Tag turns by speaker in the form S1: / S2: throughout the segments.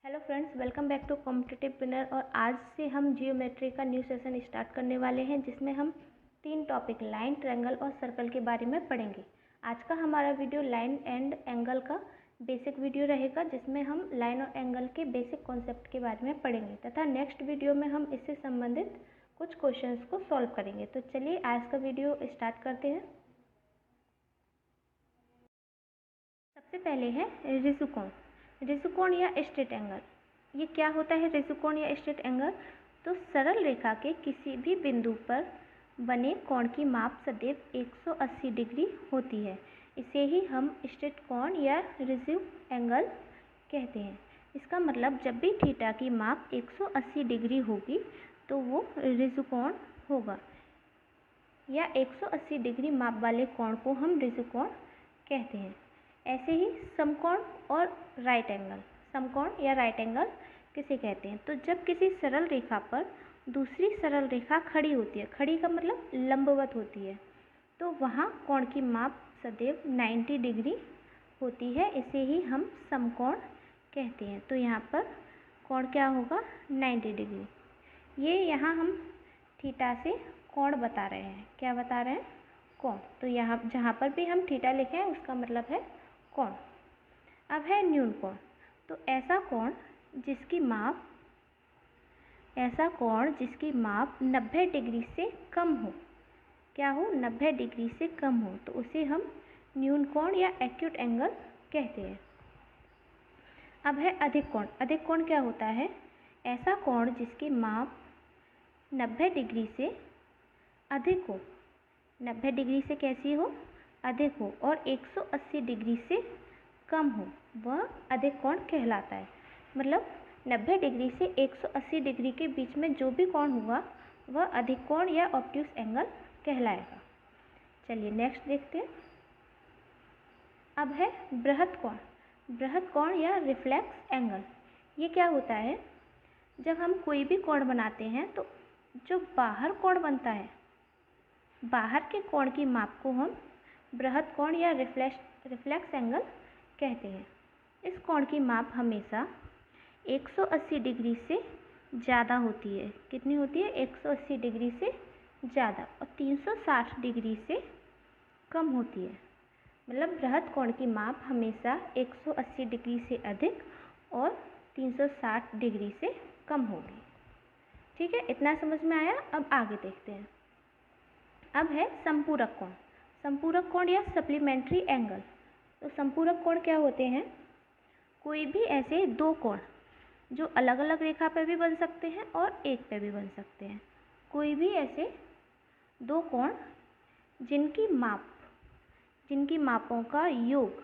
S1: Hello friends, welcome back to competitive winner. और आज से हम जियोमेट्री का न्यू सेशन स्टार्ट करने वाले हैं, जिसमें हम 3 टॉपिक लाइन, ट्रायंगल और सर्कल के बारे में पढ़ेंगे। आज का हमारा वीडियो लाइन एंड एंगल का बेसिक वीडियो रहेगा, जिसमें हम लाइन और एंगल के बेसिक कॉन्सेप्ट के बारे में पढ़ेंगे तथा नेक्स्ट वीडियो में हम इससे संबंधित कुछ क्वेश्चंस को सॉल्व करेंगे। तो चलिए आज का वीडियो स्टार्ट करते हैं। सबसे पहले है ऋषुकोण। ऋषुकोण या स्ट्रेट एंगल, ये क्या होता है? ऋषुकोण या स्ट्रेट एंगल तो सरल रेखा के किसी भी बिंदु पर बने कोण की माप सदैव 180 डिग्री होती है। इसे ही हम स्ट्रेट कोण या ऋषु एंगल कहते हैं। इसका मतलब जब भी थीटा की माप 180 डिग्री होगी तो वो ऋषुकोण होगा, या 180 डिग्री माप वाले कोण को हम ऋषुकोण कहते हैं। ऐसे ही समकोण और राइट एंगल, समकोण या राइट एंगल किसे कहते हैं? तो जब किसी सरल रेखा पर दूसरी सरल रेखा खड़ी होती है, खड़ी का मतलब लंबवत होती है, तो वहाँ कोण की माप सदैव 90 डिग्री होती है। इसे ही हम समकोण कहते हैं। तो यहाँ पर कोण क्या होगा? 90 डिग्री। ये यहाँ हम थीटा से कोण बता रहे हैं। क्या बता रहे हैं? कोण। तो यहाँ जहाँ पर भी हम थीटा लिखे हैं उसका मतलब है कोण। अब है न्यून कोण। तो ऐसा कोण जिसकी माप 90 डिग्री से कम हो। क्या हो? 90 डिग्री से कम हो, तो उसे हम न्यून कोण या एक्यूट एंगल कहते हैं। अब है अधिक कोण। अधिक कोण क्या होता है? ऐसा कोण जिसकी माप 90 डिग्री से अधिक हो। 90 डिग्री से कैसी हो? अधिक हो, और 180 डिग्री से कम हो, वह अधिक कोण कहलाता है। मतलब 90 डिग्री से 180 डिग्री के बीच में जो भी कोण होगा वह अधिक कोण या ऑब्ट्यूस एंगल कहलाएगा। चलिए नेक्स्ट देखते हैं। अब है बृहद कोण। बृहद कोण या रिफ्लेक्स एंगल, ये क्या होता है? जब हम कोई भी कोण बनाते हैं तो जो बाहर कोण बनता है, बाहर के कोण की माप को हम बृहद कोण या रिफ्लेक्स एंगल कहते हैं। इस कोण की माप हमेशा 180 डिग्री से ज़्यादा होती है। कितनी होती है? 180 डिग्री से ज़्यादा, और 360 डिग्री से कम होती है। मतलब बृहद कोण की माप हमेशा 180 डिग्री से अधिक और 360 डिग्री से कम होगी। ठीक है, इतना समझ में आया? अब आगे देखते हैं। अब है संपूरक कोण। संपूरक कोण या सप्लीमेंट्री एंगल। तो संपूरक कोण क्या होते हैं? कोई भी ऐसे दो कोण जो अलग अलग रेखा पर भी बन सकते हैं और एक पे भी बन सकते हैं। कोई भी ऐसे दो कोण जिनकी मापों का योग,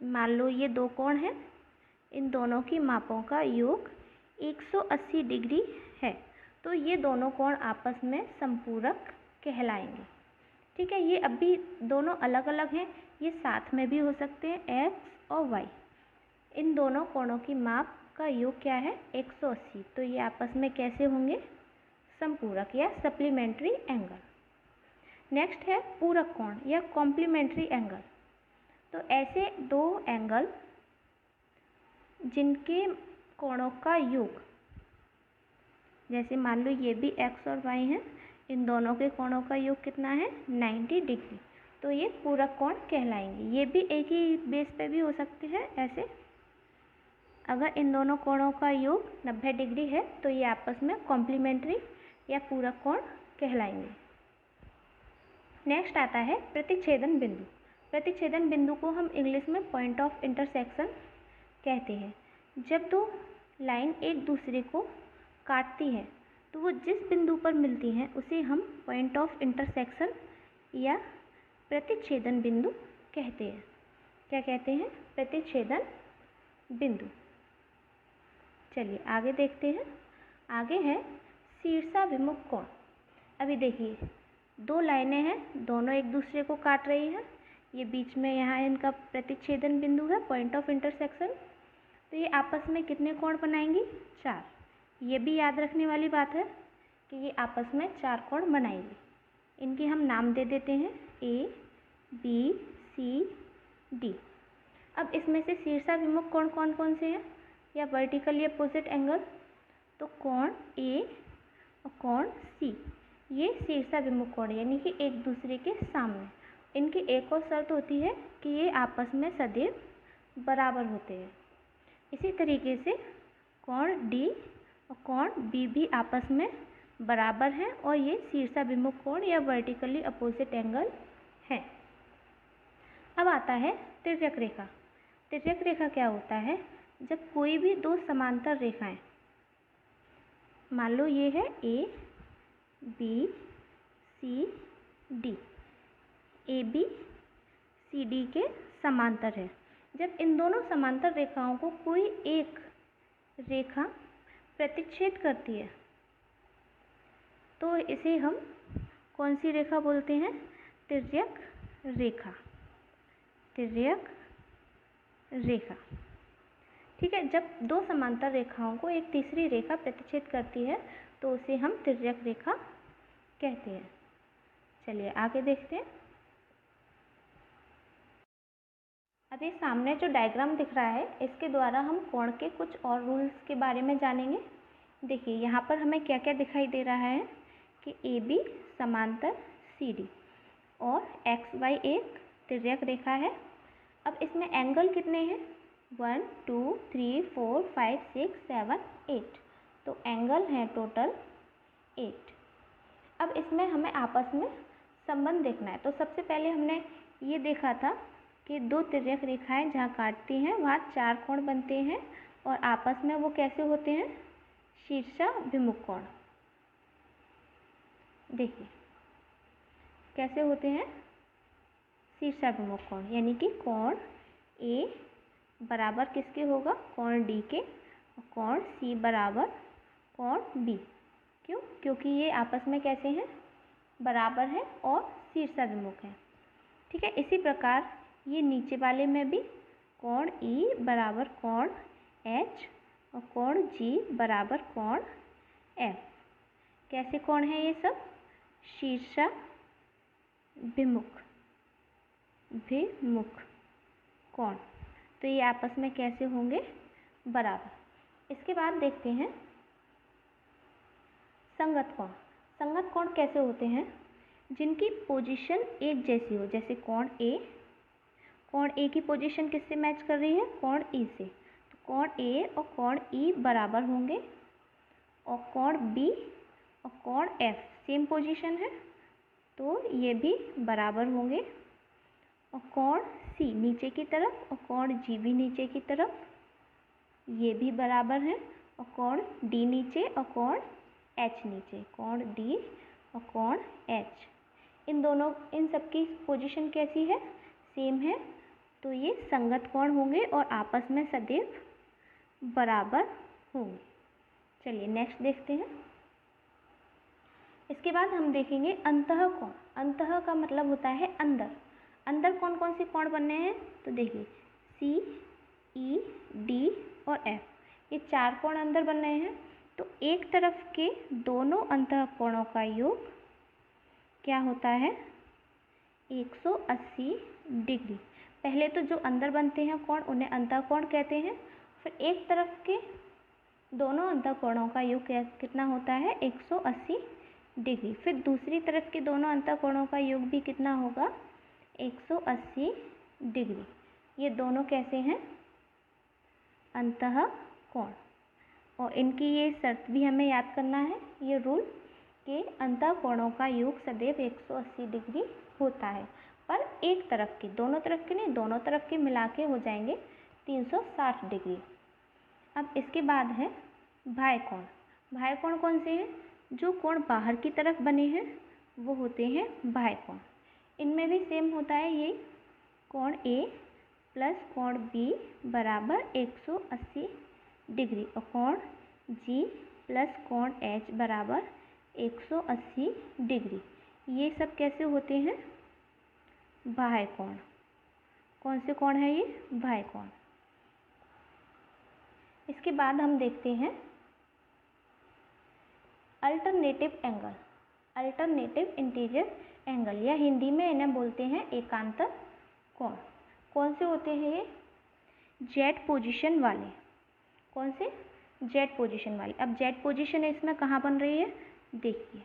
S1: मान लो ये दो कोण हैं, इन दोनों की मापों का योग 180 डिग्री है, तो ये दोनों कोण आपस में संपूरक कहलाएंगे। ठीक है, ये अभी दोनों अलग अलग हैं, ये साथ में भी हो सकते हैं, x और y। इन दोनों कोणों की माप का योग क्या है? 180। तो ये आपस में कैसे होंगे? संपूरक या सप्लीमेंट्री एंगल। नेक्स्ट है पूरक कोण या कॉम्प्लीमेंट्री एंगल। तो ऐसे दो एंगल जिनके कोणों का योग, जैसे मान लो ये भी x और y हैं, इन दोनों के कोणों का योग कितना है? 90 डिग्री। तो ये पूरक कोण कहलाएंगे। ये भी एक ही बेस पे भी हो सकते हैं। ऐसे अगर इन दोनों कोणों का योग 90 डिग्री है तो ये आपस में कॉम्प्लीमेंट्री या पूरक कोण कहलाएंगे। नेक्स्ट आता है प्रतिच्छेदन बिंदु। प्रतिच्छेदन बिंदु को हम इंग्लिश में पॉइंट ऑफ इंटरसेक्शन कहते हैं। जब दो लाइन एक दूसरे को काटती है तो वो जिस बिंदु पर मिलती हैं उसे हम पॉइंट ऑफ इंटरसेक्शन या प्रतिच्छेदन बिंदु कहते हैं। क्या कहते हैं? प्रतिच्छेदन बिंदु। चलिए आगे देखते हैं। आगे है शीर्षाभिमुख कोण। अभी देखिए, दो लाइनें हैं, दोनों एक दूसरे को काट रही हैं। ये बीच में यहाँ इनका प्रतिच्छेदन बिंदु है, पॉइंट ऑफ इंटरसेक्शन। तो ये आपस में कितने कोण बनाएंगी? 4। ये भी याद रखने वाली बात है कि ये आपस में 4 कोण बनाएंगी। इनके हम नाम दे देते हैं A, B, C, D। अब इसमें से शीर्षाभिमुख कोण कौन कौन से हैं? या वर्टिकली अपोजिट एंगल, तो कोण ए और कोण सी ये शीर्षाभिमुख कोण यानी कि एक दूसरे के सामने। इनकी एक और शर्त होती है कि ये आपस में सदैव बराबर होते हैं। इसी तरीके से कोण डी और कोण बी भी आपस में बराबर हैं और ये शीर्षाभिमुख कोण या वर्टिकली अपोजिट एंगल है। अब आता है तिर्यक रेखा। तिर्यक रेखा क्या होता है? जब कोई भी दो समांतर रेखाएं, मान लो ये है A B C D, A B C D के समांतर है। जब इन दोनों समांतर रेखाओं को कोई एक रेखा प्रतिच्छेद करती है तो इसे हम कौन सी रेखा बोलते हैं? तिर्यक रेखा। तिर्यक रेखा, ठीक है। जब दो समांतर रेखाओं को एक तीसरी रेखा प्रतिच्छेद करती है तो उसे हम तिर्यक रेखा कहते हैं। चलिए आगे देखते हैं। अब ये सामने जो डायग्राम दिख रहा है इसके द्वारा हम कोण के कुछ और रूल्स के बारे में जानेंगे। देखिए यहाँ पर हमें क्या क्या दिखाई दे रहा है कि ए बी समांतर सी डी और एक्स वाई एक तिर्यक रेखा है। अब इसमें एंगल कितने हैं? 1 2 3 4 5 6 7 8, तो एंगल हैं टोटल 8। अब इसमें हमें आपस में संबंध देखना है। तो सबसे पहले हमने ये देखा था कि दो तिर्यक रेखाएं जहाँ काटती हैं वहाँ चार कोण बनते हैं और आपस में वो कैसे होते हैं? शीर्षाभिमुख कोण। देखिए कैसे होते हैं? शीर्षाभिमुख कोण, यानी कि कोण ए बराबर किसके होगा? कोण डी के, और कोण सी बराबर कोण बी। क्यों? क्योंकि ये आपस में कैसे हैं? बराबर हैं और शीर्षाभिमुख हैं। ठीक है। इसी प्रकार ये नीचे वाले में भी कोण ई बराबर कोण एच और कोण जी बराबर कोण एफ। कैसे कोण है ये सब? शीर्षाभिमुख कोण। तो ये आपस में कैसे होंगे? बराबर। इसके बाद देखते हैं संगत कोण। संगत कोण कैसे होते हैं? जिनकी पोजीशन एक जैसी हो। जैसे कोण ए की पोजीशन किससे मैच कर रही है? कोण ई से। तो कोण ए और कोण ई बराबर होंगे और कोण बी और कोण एफ सेम पोजीशन है तो ये भी बराबर होंगे। और कोण सी नीचे की तरफ और कोण जी भी नीचे की तरफ, ये भी बराबर हैं। और कोण डी नीचे और कोण एच नीचे, कोण डी और कोण एच, इन सब की पोजीशन कैसी है? सेम है। तो ये संगत कोण होंगे और आपस में सदैव बराबर होंगे। चलिए नेक्स्ट देखते हैं। इसके बाद हम देखेंगे अंतः कोण। अंतः का मतलब होता है अंदर। अंदर कौन कौन से कोण बनने हैं? तो देखिए सी ई डी और एफ, ये चार कोण अंदर बन रहे हैं। तो एक तरफ के दोनों अंतः कोणों का योग क्या होता है? 180 डिग्री। पहले तो जो अंदर बनते हैं कोण उन्हें अंतः कोण कहते हैं। फिर एक तरफ के दोनों अंतः कोणों का योग कितना होता है? 180 डिग्री। फिर दूसरी तरफ के दोनों अंतः कोणों का योग भी कितना होगा? 180 डिग्री। ये दोनों कैसे हैं? अंतः कोण। और इनकी ये शर्त भी हमें याद करना है, ये रूल, कि अंतः कोणों का योग सदैव 180 डिग्री होता है। पर एक तरफ के, दोनों तरफ के नहीं, दोनों तरफ के मिला के हो जाएंगे 360 डिग्री। अब इसके बाद है बाह्य कोण। बाह्य कोण कौन से हैं? जो कोण बाहर की तरफ बने हैं वो होते हैं बाह्य कोण। इनमें भी सेम होता है ये, कोण ए प्लस कोण बी बराबर 180 डिग्री और कोण जी प्लस कोण एच बराबर 180 डिग्री। ये सब कैसे होते हैं? बाह्य कोण। कौन से कोण है ये? बाह्य कोण। इसके बाद हम देखते हैं alternative angle, alternative interior angle, या हिंदी में इन्हें बोलते हैं एकांतर कोण। कौन से होते हैं ये? जेड पोजीशन वाले। कौन से, जेड पोजीशन वाली। अब जेड पोजीशन है इसमें कहाँ बन रही है, देखिए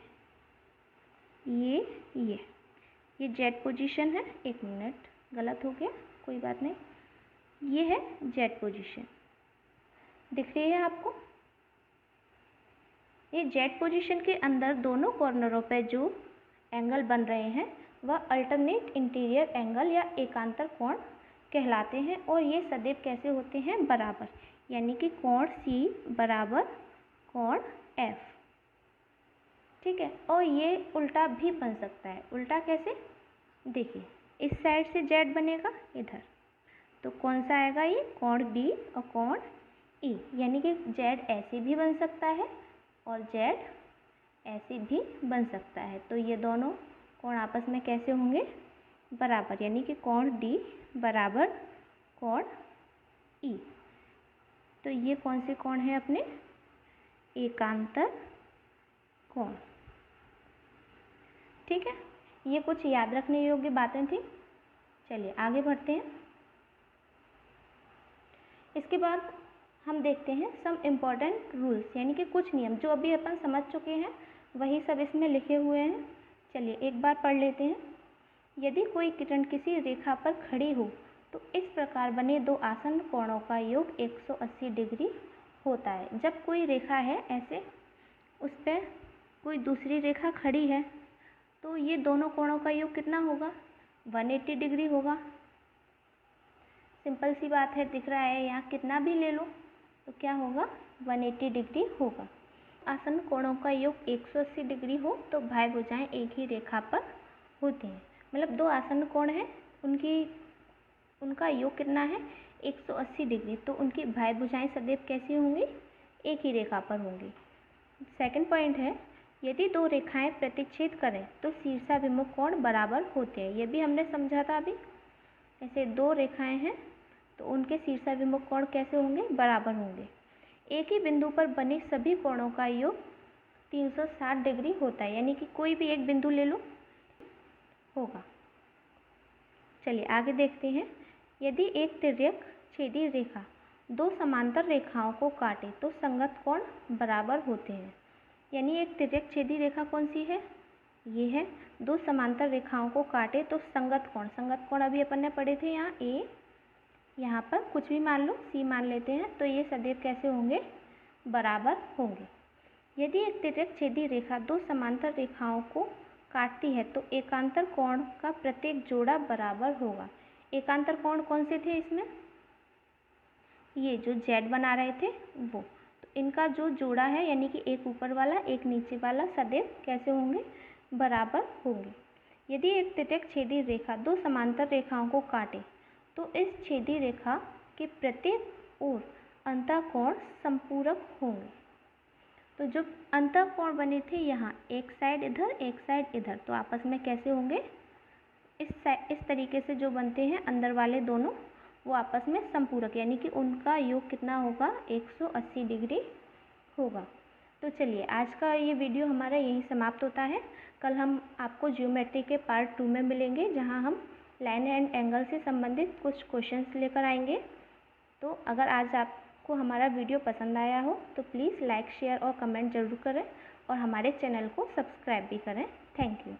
S1: ये जेड पोजीशन है। एक मिनट, गलत हो गया, कोई बात नहीं, ये है जेड पोजीशन, दिख रही है आपको। ये जेड पोजीशन के अंदर दोनों कॉर्नरों पे जो एंगल बन रहे हैं वह अल्टरनेट इंटीरियर एंगल या एकांतर कोण कहलाते हैं, और ये सदैव कैसे होते हैं, बराबर, यानी कि कोण C बराबर कोण F, ठीक है। और ये उल्टा भी बन सकता है। उल्टा कैसे, देखिए इस साइड से जेड बनेगा इधर, तो कौन सा आएगा, ये कोण B और कोण E, यानी कि जेड ऐसे भी बन सकता है और जेड ऐसे भी बन सकता है। तो ये दोनों कोण आपस में कैसे होंगे, बराबर, यानी कि कोण D बराबर कोण E। तो ये कौन से कोण है अपने, एकांतर कोण, ठीक है। ये कुछ याद रखने योग्य बातें थी। चलिए आगे बढ़ते हैं। इसके बाद हम देखते हैं सम इम्पॉर्टेंट रूल्स, यानी कि कुछ नियम जो अभी अपन समझ चुके हैं वही सब इसमें लिखे हुए हैं। चलिए एक बार पढ़ लेते हैं। यदि कोई किरण किसी रेखा पर खड़ी हो तो इस प्रकार बने दो आसन्न कोणों का योग 180 डिग्री होता है। जब कोई रेखा है ऐसे, उस पर कोई दूसरी रेखा खड़ी है तो ये दोनों कोणों का योग कितना होगा, 180 डिग्री होगा। सिंपल सी बात है, दिख रहा है यहाँ, कितना भी ले लो तो क्या होगा, 180 डिग्री होगा। आसन्न कोणों का योग 180 डिग्री हो तो भाज्य भुजाएं एक ही रेखा पर होती हैं। मतलब दो आसन्न कोण हैं, उनका योग कितना है, 180 डिग्री, तो उनकी भाज्य भुजाएं सदैव कैसी होंगी, एक ही रेखा पर होंगी। सेकंड पॉइंट है, यदि दो रेखाएं प्रतिच्छेद करें तो शीर्षाभिमुख कोण बराबर होते हैं। ये भी हमने समझा था अभी। ऐसे दो रेखाएं हैं तो उनके शीर्षाभिमुख कोण कैसे होंगे, बराबर होंगे। एक ही बिंदु पर बने सभी कोणों का योग 360 डिग्री होता है, यानी कि कोई भी एक बिंदु ले लो होगा। चलिए आगे देखते हैं। यदि एक तिर्यक छेदी रेखा दो समांतर रेखाओं को काटे तो संगत कोण बराबर होते हैं। यानी एक तिर्यक छेदी रेखा कौन सी है, ये है। दो समांतर रेखाओं को काटे तो संगत कोण अभी अपन ने पढ़े थे, यहाँ ए, यहाँ पर कुछ भी मान लो, सी मान लेते हैं, तो ये सदैव कैसे होंगे, बराबर होंगे। यदि एक तिर्यक छेदी रेखा दो समांतर रेखाओं को काटती है तो एकांतर कोण का प्रत्येक जोड़ा बराबर होगा। एकांतर कोण कौन से थे इसमें, ये जो जेड बना रहे थे वो, तो इनका जो जोड़ा है, यानी कि एक ऊपर वाला एक नीचे वाला, सदैव कैसे होंगे, बराबर होंगे। यदि एक तिर्यक छेदी रेखा दो समांतर रेखाओं को काटे तो इस छेदी रेखा के प्रत्येक ओर अंतःकोण संपूरक होंगे। तो जो अंतःकोण बने थे यहाँ, एक साइड इधर एक साइड इधर, तो आपस में कैसे होंगे, इस तरीके से जो बनते हैं अंदर वाले दोनों, वो आपस में संपूरक, यानी कि उनका योग कितना होगा, 180 डिग्री होगा। तो चलिए आज का ये वीडियो हमारा यहीं समाप्त होता है। कल हम आपको ज्योमेट्री के पार्ट 2 में मिलेंगे, जहाँ हम लाइन एंड एंगल से संबंधित कुछ क्वेश्चंस लेकर आएंगे। तो अगर आज आपको हमारा वीडियो पसंद आया हो तो प्लीज़ लाइक, शेयर और कमेंट ज़रूर करें, और हमारे चैनल को सब्सक्राइब भी करें। Thank you.